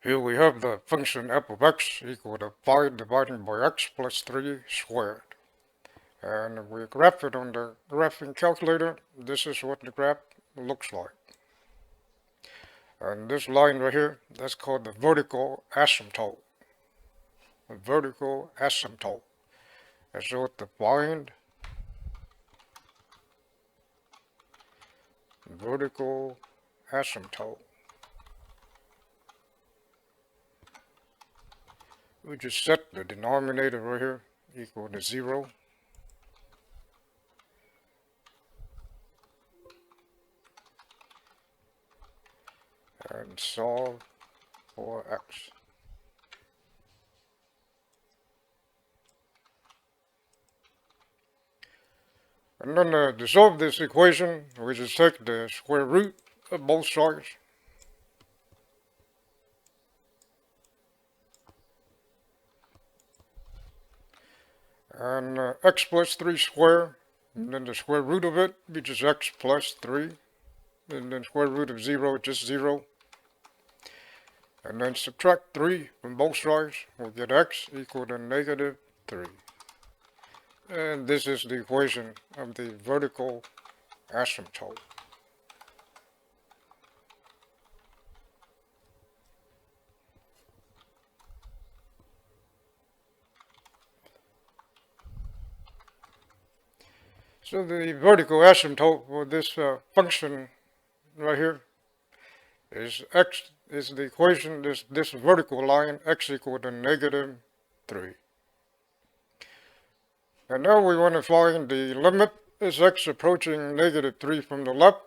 Here we have the function f of x equal to 5 divided by x plus 3 squared. And if we graph it on the graphing calculator, this is what the graph looks like. And this line right here, that's called the vertical asymptote. The vertical asymptote. And so to find vertical asymptote, we just set the denominator right here equal to 0. And solve for x. And then to solve this equation, we just take the square root of both sides. And x plus 3 squared, and then the square root of it be just x plus 3. And then square root of 0, just 0. And then subtract 3 from both sides, we'll get x equal to negative 3. And this is the equation of the vertical asymptote. So the vertical asymptote for this function right here is x is the equation, this vertical line, x equal to negative 3. And now we want to find the limit is x approaching negative 3 from the left,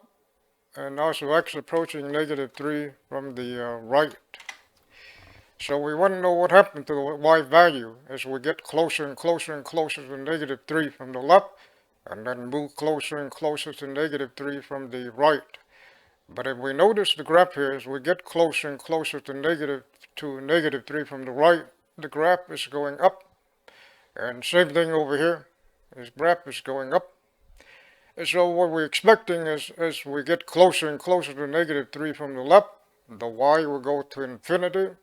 and also x approaching negative 3 from the right. So we want to know what happened to the y value as we get closer and closer and closer to negative 3 from the left, and then move closer and closer to negative 3 from the right. But if we notice the graph here, as we get closer and closer to negative 3 from the right, the graph is going up. And same thing over here, this graph is going up. And so what we're expecting is as we get closer and closer to negative 3 from the left, the y will go to infinity.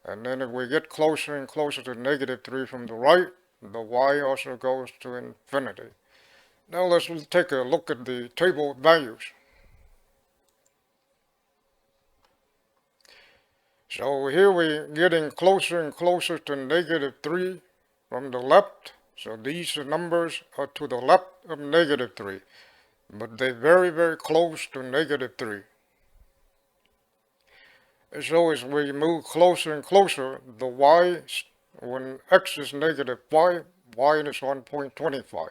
And then if we get closer and closer to negative 3 from the right, the y also goes to infinity. Now let's take a look at the table values. So here we're getting closer and closer to negative 3 from the left. So these numbers are to the left of negative 3. But they're very, very close to negative 3. And so as we move closer and closer, the y, when x is negative 5, y is 1.25.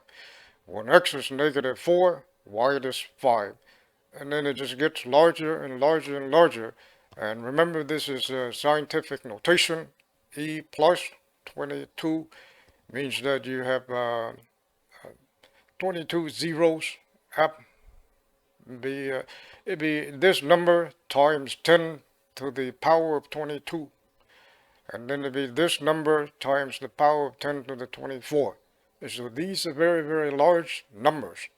When x is negative 4, y is 5. And then it just gets larger and larger and larger. And remember, this is a scientific notation. E plus 22 means that you have 22 zeros. It'd be this number times 10 to the power of 22. And then it'd be this number times the power of 10 to the 24. So these are very, very large numbers.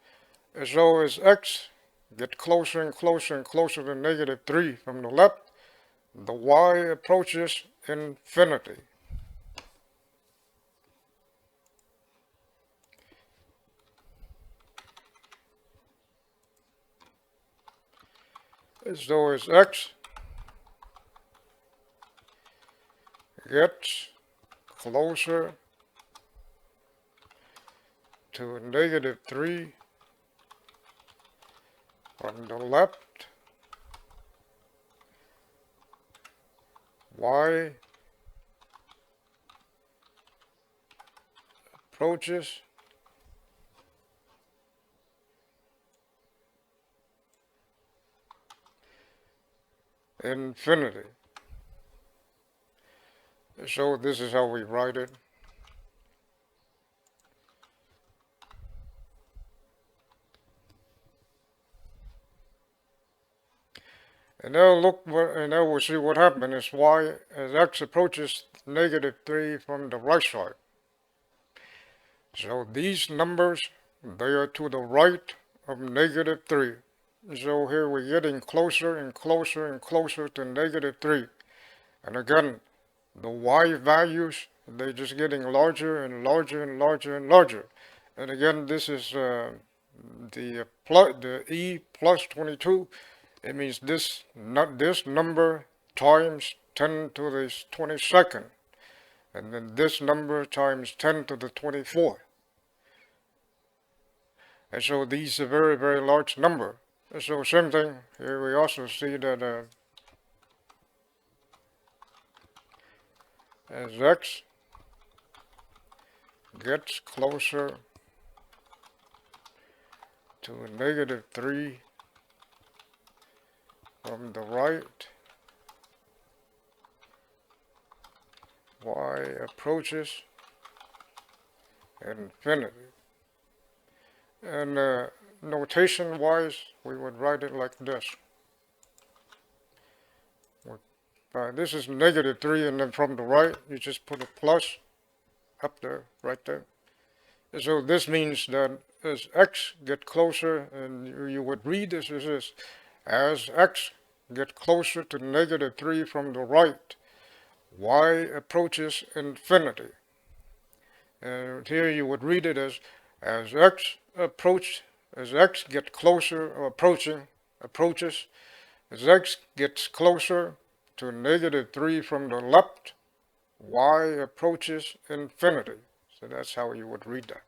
And so as x gets closer and closer and closer to negative 3 from the left, the y approaches infinity. So as x gets closer to negative 3 from the left, y approaches infinity. So this is how we write it. And now look, and now we'll see what happens is y as x approaches negative 3 from the right side. So these numbers, they are to the right of negative 3. So here we're getting closer and closer and closer to negative 3. And again, the y values, they're just getting larger and larger and larger and larger. And again, this is the e plus 22. It means this number times 10 to the 22nd, and then this number times 10 to the 24th. And so these are very, very large number. And so same thing, here we also see that as x gets closer to -3 from the right, y approaches infinity. And notation wise, we would write it like this. This is -3, and then from the right, you just put a plus up there, right there. And so this means that as x get closer, and you would read this as this, as x get closer to -3 from the right, y approaches infinity. And here you would read it as x get closer or approaches, as x gets closer to -3 from the left, y approaches infinity. So that's how you would read that.